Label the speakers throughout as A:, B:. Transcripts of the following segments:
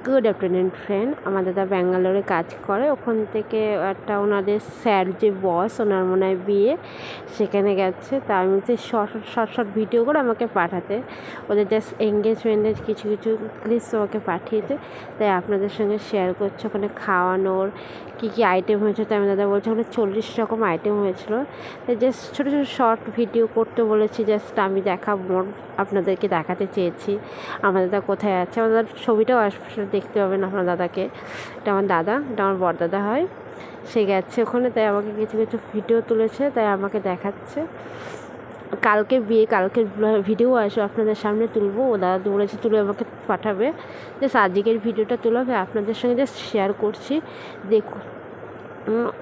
A: Good afternoon friend. আমার দাদা ব্যাঙ্গালোরে কাজ করে, ওখান থেকে একটা ওনাদের স্যার যে বস, ওনার মনে হয় বিয়ে, সেখানে গেছে। তা আমি হচ্ছে শর্ট ভিডিও করে আমাকে পাঠাতে, ওদের জাস্ট এঙ্গেজমেন্টের কিছু কিছু ক্লিপস আমাকে পাঠিয়েছে, তাই আপনাদের সঙ্গে শেয়ার করছি। ওখানে খাওয়ানোর কী কী আইটেম হয়েছে, তাই আমার দাদা বলছে ওখানে 40 রকম আইটেম হয়েছিল। তাই জাস্ট ছোটো ছোটো শর্ট ভিডিও করতে বলেছি, জাস্ট আমি আপনাদেরকে দেখাতে চেয়েছি আমার দাদা কোথায় আছে। আমার দাদার ছবিটাও আসলে দেখতে পাবেন আপনার দাদাকে। এটা আমার দাদা, এটা আমার বড়দাদা হয়, সে গেছে ওখানে, তাই আমাকে কিছু কিছু ভিডিও তুলেছে, তাই আমাকে দেখাচ্ছে। কালকে বিয়ে, কালকের ভিডিও আসবে আপনাদের সামনে তুলবো, ও দাদা বলেছে তুলে আমাকে পাঠাবে। জাস্ট আজকের ভিডিওটা তুলে আপনাদের সঙ্গে জাস্ট শেয়ার করছি, দেখুন।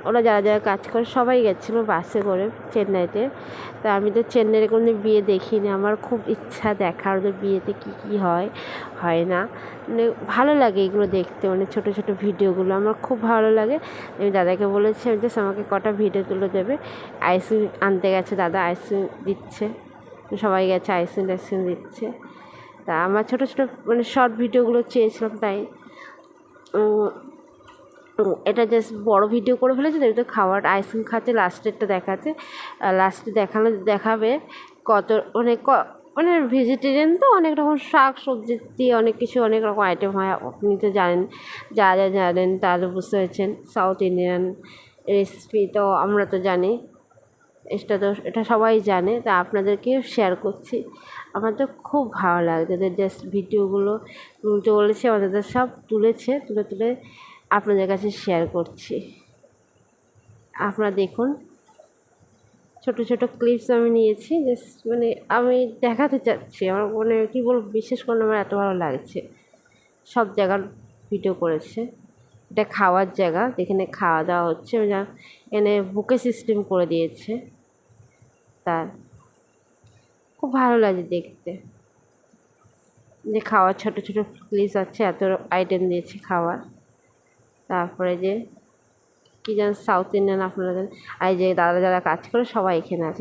A: ওরা যারা যারা কাজ করে সবাই গেছিলো বাসে করে চেন্নাইতে। তা আমি তো চেন্নাইয়ে কোনো বিয়ে দেখিনি, আমার খুব ইচ্ছা দেখার ওদের বিয়েতে কী কী হয় না। মানে ভালো লাগে এগুলো দেখতে, মানে ছোটো ছোটো ভিডিওগুলো আমার খুব ভালো লাগে। আমি দাদাকে বলেছি জাস্ট আমাকে কটা ভিডিও তুলে দেবে। আইসক্রিম আনতে গেছে দাদা, আইসক্রিম দিচ্ছে, সবাই গেছে আইসক্রিম দিচ্ছে। তা আমার ছোটো ছোটো মানে শর্ট ভিডিওগুলো চেয়েছিলাম, তাই এটা জাস্ট বড় ভিডিও করে ফেলেছে। তো খাওয়ার আইসক্রিম খাচ্ছে, লাস্টেরটা দেখাচ্ছে, লাস্টে দেখাবে কত মানে ভেজিটেরিয়ান তো, অনেক রকম শাক সবজি দিয়ে অনেক কিছু অনেক রকম আইটেম হয়। আপনি তো জানেন, যা যা জানেন তাহলে বুঝতে পারছেন। সাউথ ইন্ডিয়ান রেসিপি তো আমরা তো জানি, এটা সবাই জানে, তা আপনাদেরকেও শেয়ার করছি। আমার তো খুব ভালো লাগে এদের জাস্ট ভিডিওগুলো তুলতে বলেছে, আমাদের সব তুলেছে, তুলে আপনাদের কাছে শেয়ার করছি। আপনারা দেখুন, ছোটো ছোটো ক্লিপস আমি নিয়েছি, জাস্ট মানে আমি দেখাতে চাচ্ছি। আমার মানে কী বলবো, বিশেষ করে আমার এত ভালো লাগছে। সব জায়গার ভিডিও করেছে। এটা খাওয়ার জায়গা, যেখানে খাওয়া দাওয়া হচ্ছে, এখানে বুকে সিস্টেম করে দিয়েছে। তার খুব ভালো লাগে দেখতে, যে খাওয়ার ছোটো ছোটো ক্লিপস আছে, এত আইটেম দিয়েছে খাওয়ার। তারপরে যে কী যেন সাউথ ইন্ডিয়ান আপনারা জানেন, আর যে দাদা যারা কাজ করে সবাই এখানে আছে।